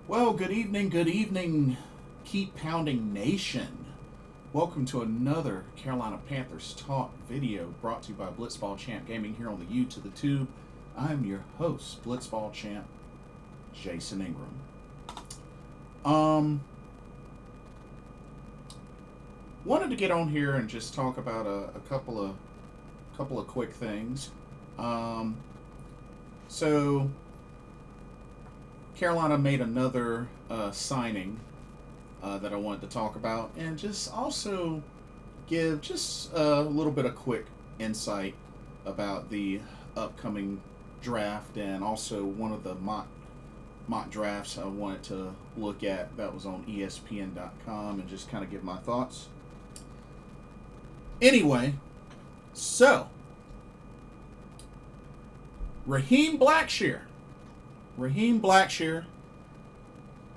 Well, good evening, Keep Pounding Nation. Welcome to another Carolina Panthers Talk video brought to you by Blitzball Champ Gaming here on the U to the Tube. I'm your host, Blitzball Champ, Jason Ingram. Um, Wanted to get on here and just talk about a couple of quick things. Um, so Carolina made another signing that I wanted to talk about, and just also give just a little bit of quick insight about the upcoming draft, and also one of the mock drafts I wanted to look at that was on ESPN.com, and just kind of give my thoughts. Anyway, so Raheem Blackshear. Raheem Blackshear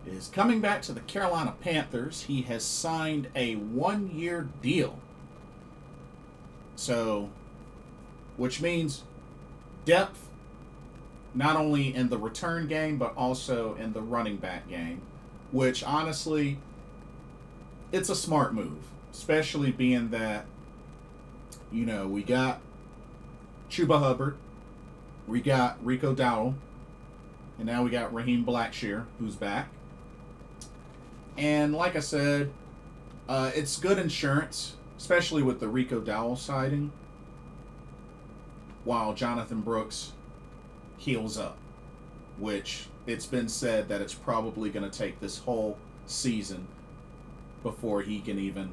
is coming back to the Carolina Panthers. He has signed a 1-year deal. So, which means depth not only in the return game but also in the running back game, which honestly, it's a smart move, especially being that, we got Chuba Hubbard, we got Rico Dowdle, and now we got Raheem Blackshear, who's back. And like I said, it's good insurance, especially with the Rico Dowdle sighting, while Jonathan Brooks heals up, which it's been said that it's probably going to take this whole season before he can even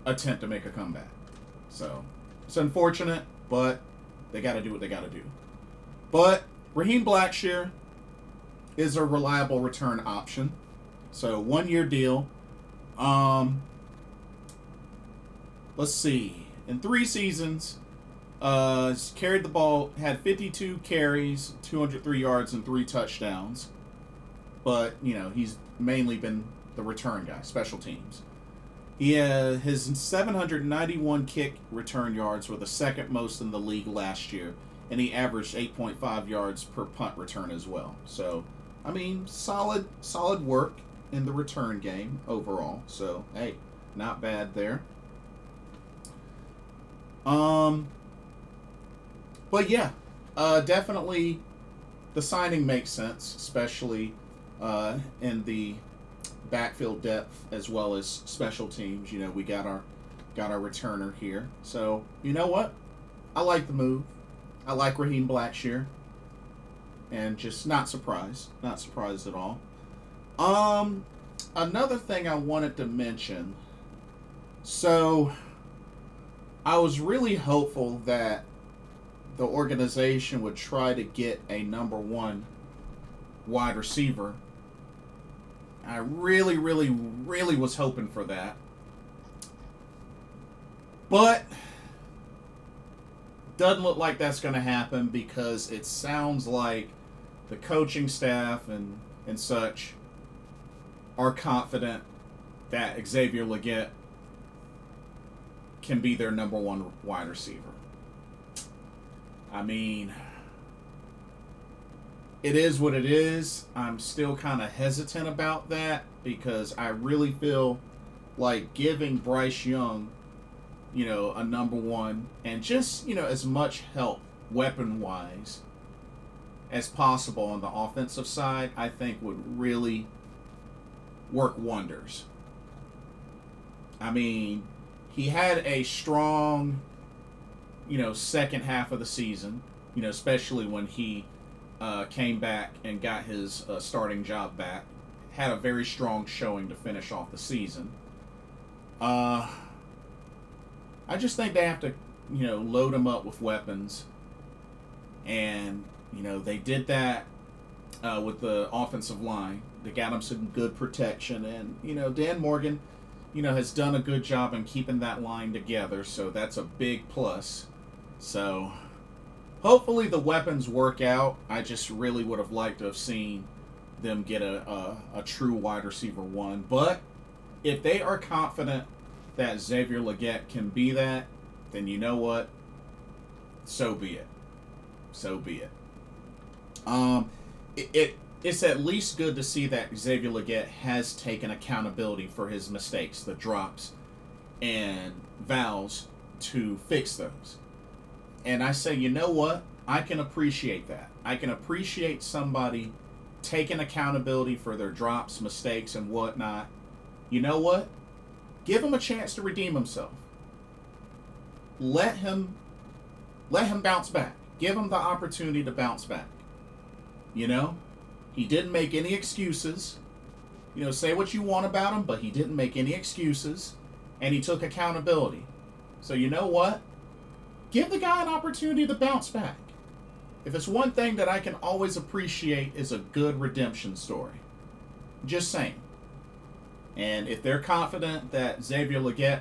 attempt to make a comeback. So it's unfortunate, but they got to do what they got to do. But Raheem Blackshear is a reliable return option. So 1-year deal. Let's see. In 3 seasons, he's carried the ball, had 52 carries, 203 yards, and 3 touchdowns. But, he's mainly been the return guy, special teams. He his 791 kick return yards were the second most in the league last year, and he averaged 8.5 yards per punt return as well. So, solid work in the return game overall. So, hey, not bad there. But yeah, definitely the signing makes sense, especially in the backfield depth as well as special teams. We got our returner here. So, you know what? I like the move. I like Raheem Blackshear. And just not surprised. Not surprised at all. Another thing I wanted to mention. So, I was really hopeful that the organization would try to get a number 1 wide receiver. I really, really, really was hoping for that. But doesn't look like that's going to happen, because it sounds like the coaching staff and such are confident that Xavier Legette can be their number 1 wide receiver. It is what it is. I'm still kind of hesitant about that, because I really feel like giving Bryce Young, a number 1, and just, as much help weapon-wise as possible on the offensive side, I think would really work wonders. He had a strong, second half of the season, especially when he came back and got his starting job back. Had a very strong showing to finish off the season. I just think they have to, load him up with weapons. And, they did that with the offensive line. They got him some good protection. And, Dan Morgan, has done a good job in keeping that line together. So that's a big plus. So hopefully the weapons work out. I just really would have liked to have seen them get a true wide receiver 1. But if they are confident that Xavier Legette can be that, then you know what? So be it. So be it. it's at least good to see that Xavier Legette has taken accountability for his mistakes, the drops, and vows to fix those. And I say, you know what? I can appreciate that. I can appreciate somebody taking accountability for their drops, mistakes, and whatnot. You know what? Give him a chance to redeem himself. Let him bounce back. Give him the opportunity to bounce back. You know? He didn't make any excuses. You know, say what you want about him, but he didn't make any excuses. And he took accountability. So you know what? Give the guy an opportunity to bounce back. If it's one thing that I can always appreciate is a good redemption story. Just saying. And if they're confident that Xavier Legette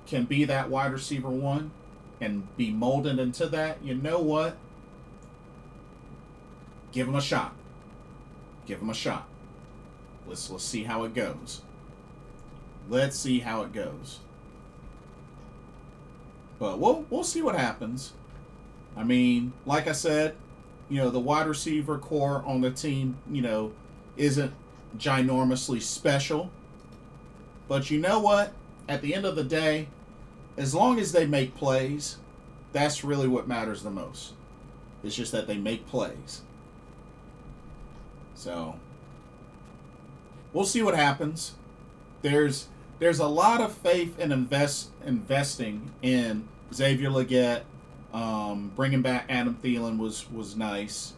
can be that wide receiver one and be molded into that, you know what? Give him a shot. Give him a shot. Let's see how it goes. Let's see how it goes. But we'll see what happens. I mean, like I said, you know, the wide receiver core on the team, you know, isn't ginormously special. But you know what? At the end of the day, as long as they make plays, that's really what matters the most. It's just that they make plays. So, we'll see what happens. There's a lot of faith in investing in Xavier Legette. Bringing back Adam Thielen was nice.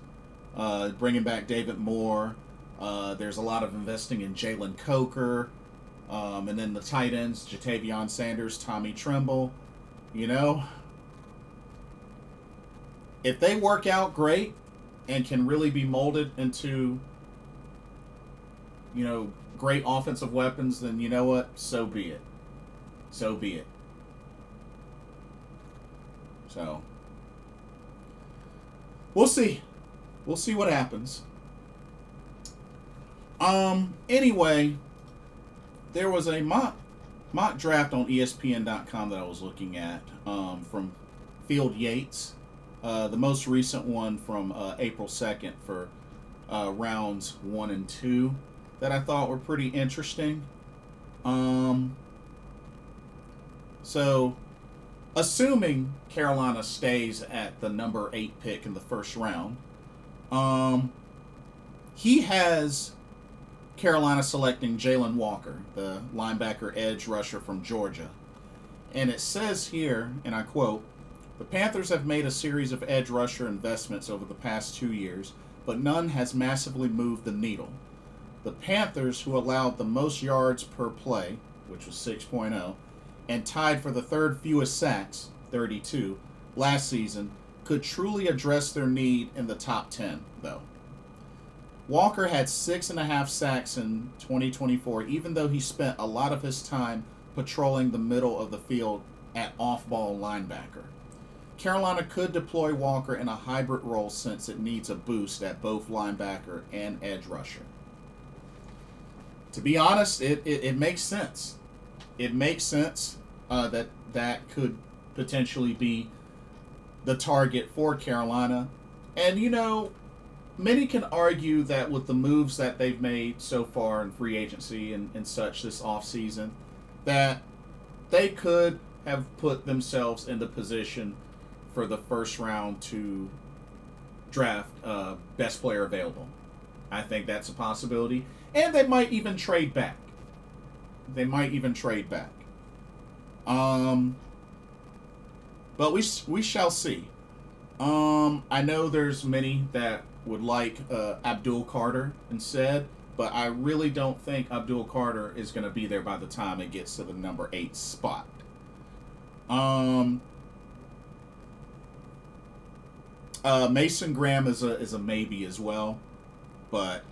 Bringing back David Moore. There's a lot of investing in Jalen Coker. And then the tight ends, Jatavion Sanders, Tommy Tremble. You know, if they work out great and can really be molded into, you know, great offensive weapons, then you know what? So be it. So be it. So, we'll see. We'll see what happens. Anyway, there was a mock draft on ESPN.com that I was looking at from Field Yates. The most recent one from April 2nd for rounds 1 and 2 that I thought were pretty interesting. So, assuming Carolina stays at the number 8 pick in the first round, he has Carolina selecting Jalen Walker, the linebacker edge rusher from Georgia. And it says here, and I quote, "The Panthers have made a series of edge rusher investments over the past 2 years, but none has massively moved the needle. The Panthers, who allowed the most yards per play, which was 6.0, and tied for the third fewest sacks, 32, last season, could truly address their need in the top 10, though. Walker had 6.5 sacks in 2024, even though he spent a lot of his time patrolling the middle of the field at off-ball linebacker. Carolina could deploy Walker in a hybrid role since it needs a boost at both linebacker and edge rusher." To be honest, it makes sense. It makes sense that could potentially be the target for Carolina. And, you know, many can argue that with the moves that they've made so far in free agency and such this offseason, that they could have put themselves in the position for the first round to draft best player available. I think that's a possibility. And they might even trade back. But we shall see. I know there's many that would like Abdul Carter instead, but I really don't think Abdul Carter is going to be there by the time it gets to the number 8 spot. Mason Graham is a maybe as well, but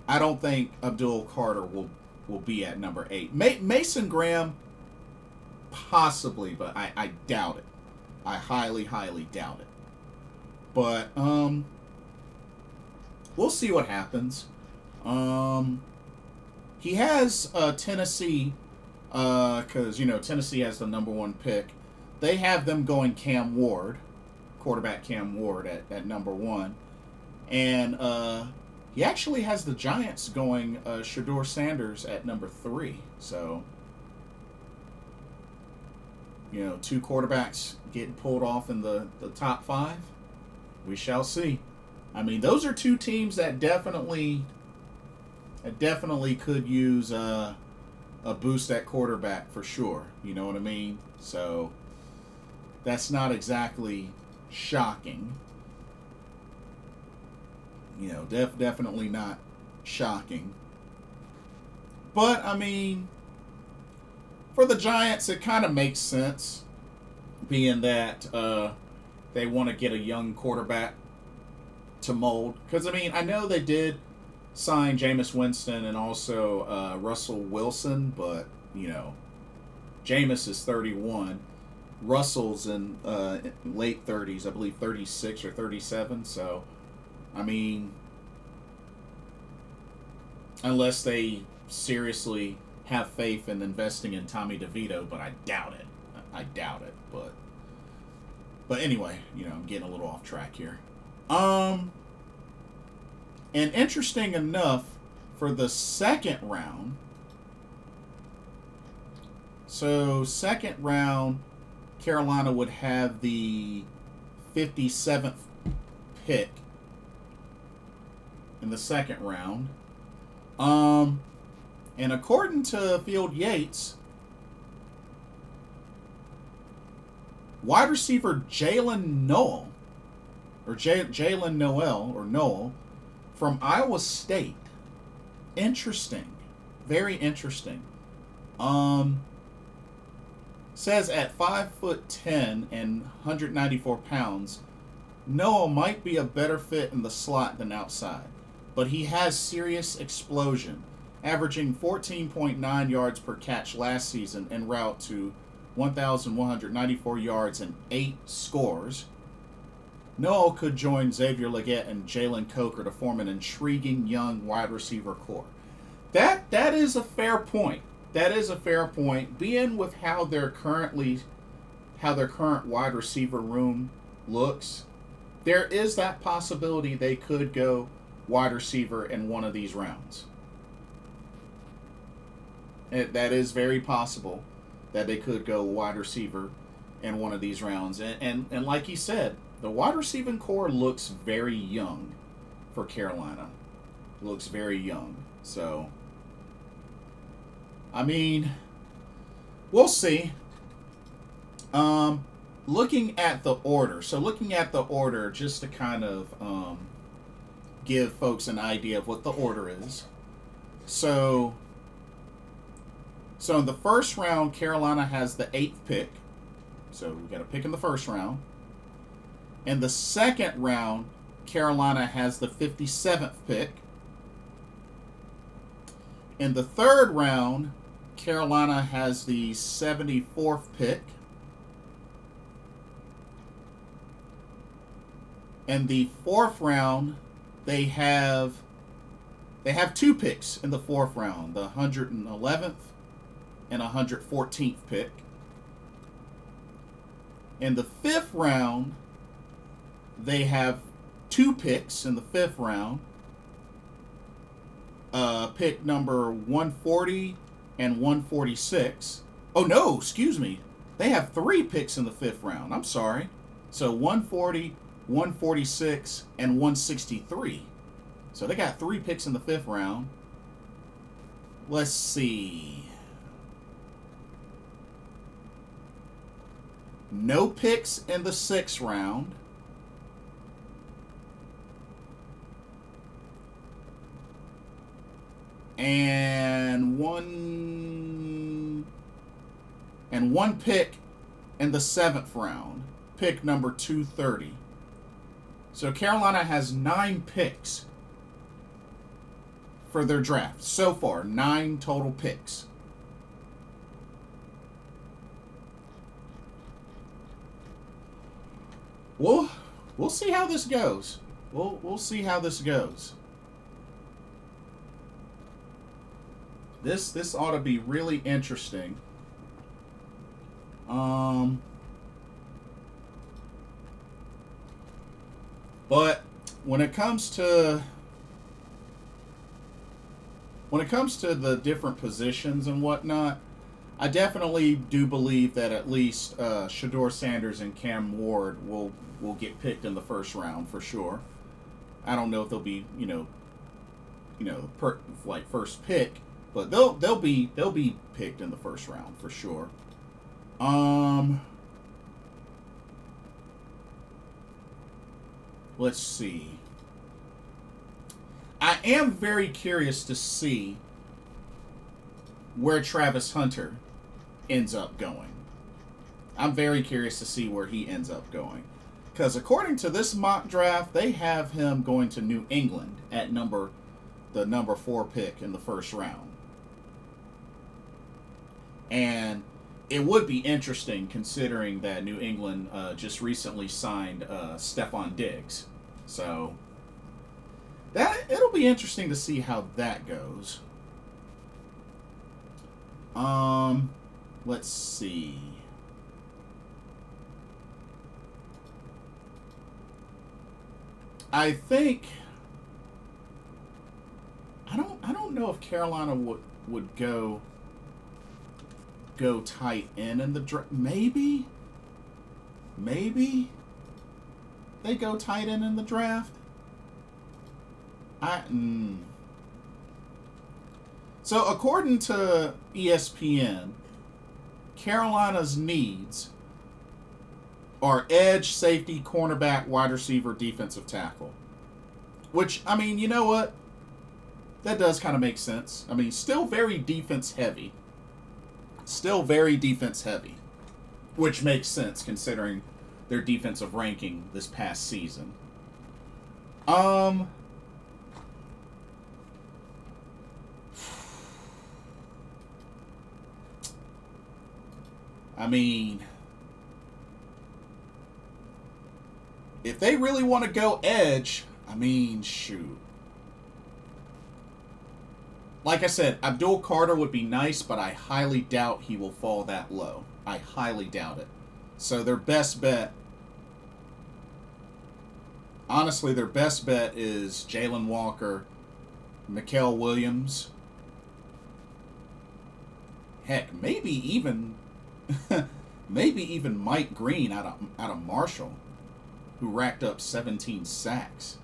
I don't think Abdul Carter will be at number 8. Mason Graham, possibly, but I doubt it. I highly, highly doubt it. But we'll see what happens. He has Tennessee, because Tennessee has the number 1 pick. They have them going Cam Ward, quarterback Cam Ward at number 1, and He actually has the Giants going Shador Sanders at number 3. So, two quarterbacks getting pulled off in the top 5. We shall see. I mean, those are two teams that definitely could use a boost at quarterback for sure. You know what I mean? So that's not exactly shocking. Definitely not shocking. But I mean, for the Giants, it kind of makes sense, being that they want to get a young quarterback to mold. Because I mean, I know they did sign Jameis Winston and also Russell Wilson, but Jameis is 31. Russell's in late 30s, I believe 36 or 37. So, I mean, unless they seriously have faith in investing in Tommy DeVito, but I doubt it. But anyway, I'm getting a little off track here. And interesting enough, for the second round, so second round, Carolina would have the 57th pick in the second round. And according to Field Yates, wide receiver Jalen Noel from Iowa State. Interesting. Very interesting. Says at 5'10" and 194 pounds, Noel might be a better fit in the slot than outside, but he has serious explosion, averaging 14.9 yards per catch last season en route to 1,194 yards and 8 scores. Noel could join Xavier Legette and Jalen Coker to form an intriguing young wide receiver core. That is a fair point. Being with how their current wide receiver room looks, there is that possibility they could go wide receiver in one of these rounds. That is very possible that they could go wide receiver in one of these rounds. And like he said, the wide receiving core looks very young for Carolina. Looks very young. So, I mean, we'll see. Looking at the order. So looking at the order, just to kind of give folks an idea of what the order is. So in the first round, Carolina has the 8th pick. So we got a pick in the first round. In the second round, Carolina has the 57th pick. In the third round, Carolina has the 74th pick. In the fourth round, they have 2 picks in the fourth round, the 111th and 114th pick. In the fifth round, they have 2 picks in the fifth round. Pick number 140 and 146. Oh, no, excuse me. They have 3 picks in the fifth round. I'm sorry. So 140, 146, and 163. So they got 3 picks in the fifth round. Let's see. No picks in the sixth round. And one pick in the 7th round, pick number 230. So Carolina has 9 picks for their draft so far. 9 total picks. We'll see how this goes. We'll see how this goes. This ought to be really interesting. But when it comes to when it comes to the different positions and whatnot, I definitely do believe that at least Shador Sanders and Cam Ward will get picked in the first round for sure. I don't know if they'll be like first pick, but they'll be picked in the first round for sure. Let's see. I am very curious to see where Travis Hunter ends up going. I'm very curious to see where he ends up going. Because according to this mock draft, they have him going to New England at the number 4 pick in the first round. And it would be interesting considering that New England just recently signed Stephon Diggs. So it'll be interesting to see how that goes. Let's see. I think I don't know if Carolina would go tight end in the draft. Maybe they go tight end in the draft. So according to ESPN, Carolina's needs are edge, safety, cornerback, wide receiver, defensive tackle. Which, I mean, you know what? That does kind of make sense. I mean, still very defense heavy. Which makes sense considering their defensive ranking this past season. I mean, if they really want to go edge, I mean, shoot. Like I said, Abdul Carter would be nice, but I highly doubt he will fall that low. I highly doubt it. So their best bet, honestly, their best bet is Jalen Walker, Mikael Williams. Heck, maybe even Mike Green out of Marshall, who racked up 17 sacks.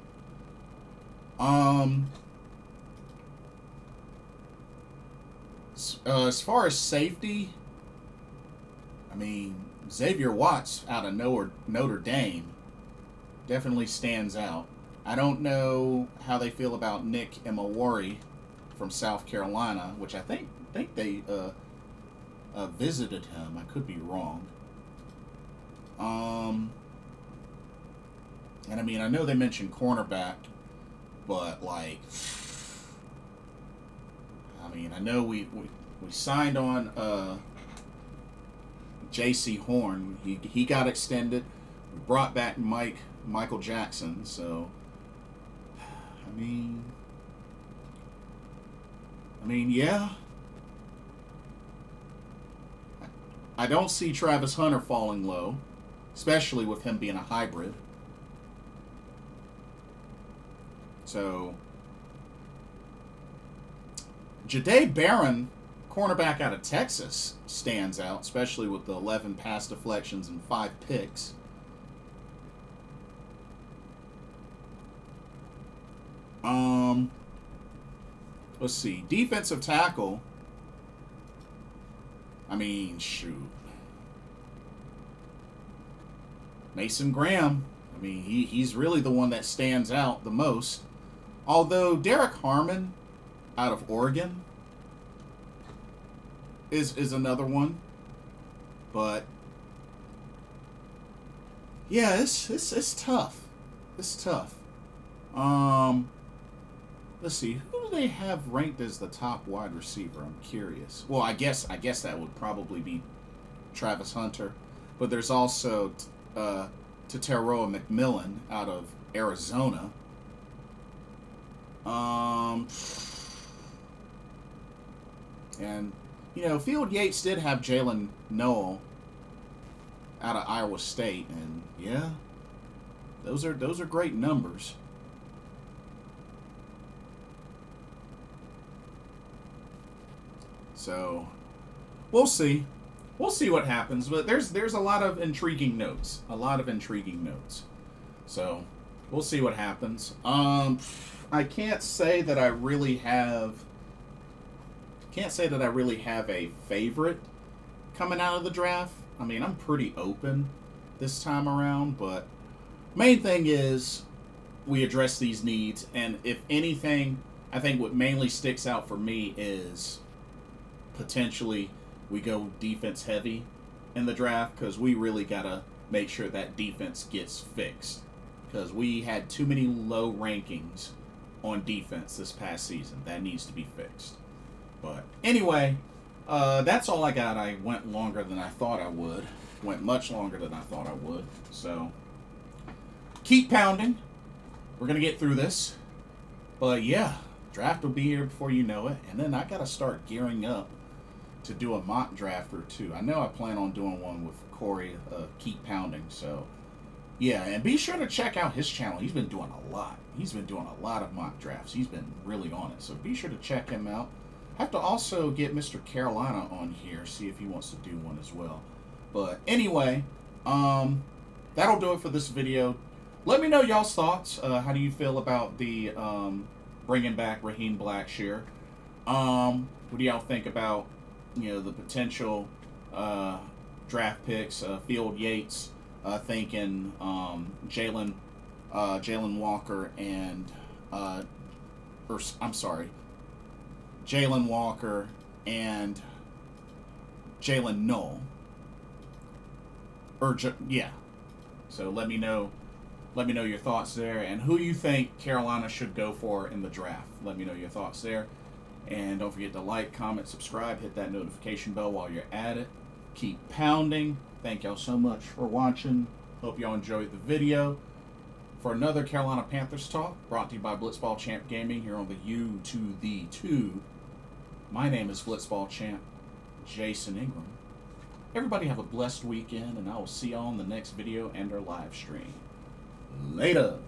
As far as safety, I mean, Xavier Watts out of Notre Dame definitely stands out. I don't know how they feel about Nick Emawari from South Carolina, which I think they visited him. I could be wrong. And I mean, I know they mentioned cornerback, but like, I mean, I know we signed on J.C. Horn. He got extended. We brought back Michael Jackson. So, I mean, yeah. I don't see Travis Hunter falling low, especially with him being a hybrid. So, Jahdae Barron, cornerback out of Texas, stands out, especially with the 11 pass deflections and 5 picks. Let's see. Defensive tackle. I mean, shoot. Mason Graham. I mean, he's really the one that stands out the most. Although Derek Harmon out of Oregon is another one. But yeah, it's tough. It's tough. Let's see, who do they have ranked as the top wide receiver? I'm curious. Well, I guess that would probably be Travis Hunter, but there's also Teteroa McMillan out of Arizona. And Field Yates did have Jalen Noel out of Iowa State, and yeah, those are great numbers. So we'll see. We'll see what happens. But there's a lot of intriguing notes. A lot of intriguing notes. So we'll see what happens. I can't say that I really have. Can't say that I really have a favorite coming out of the draft. I mean, I'm pretty open this time around, but main thing is we address these needs, and if anything, I think what mainly sticks out for me is potentially we go defense heavy in the draft because we really gotta make sure that defense gets fixed because we had too many low rankings on defense this past season. That needs to be fixed. But anyway, that's all I got. I went longer than I thought I would. Went much longer than I thought I would. So keep pounding. We're going to get through this. But yeah, draft will be here before you know it. And then I got to start gearing up to do a mock draft or two. I know I plan on doing one with Corey, Keep Pounding. So yeah, and be sure to check out his channel. He's been doing a lot. He's been doing a lot of mock drafts. He's been really on it. So be sure to check him out. Have to also get Mr. Carolina on here, see if he wants to do one as well. But anyway, that'll do it for this video. Let me know y'all's thoughts. How do you feel about the bringing back Raheem Blackshear? What do y'all think about the potential draft picks? Field Yates, thinking Jalen Walker and Jalen Walker and Jalen Null. Yeah. So let me know your thoughts there, and who you think Carolina should go for in the draft. Let me know your thoughts there. And don't forget to like, comment, subscribe, hit that notification bell while you're at it. Keep pounding. Thank y'all so much for watching. Hope y'all enjoyed the video. For another Carolina Panthers talk, brought to you by Blitzball Champ Gaming here on the U to the 2. My name is Blitzball Champ Jason Ingram. Everybody have a blessed weekend, and I will see y'all in the next video and our live stream. Laters.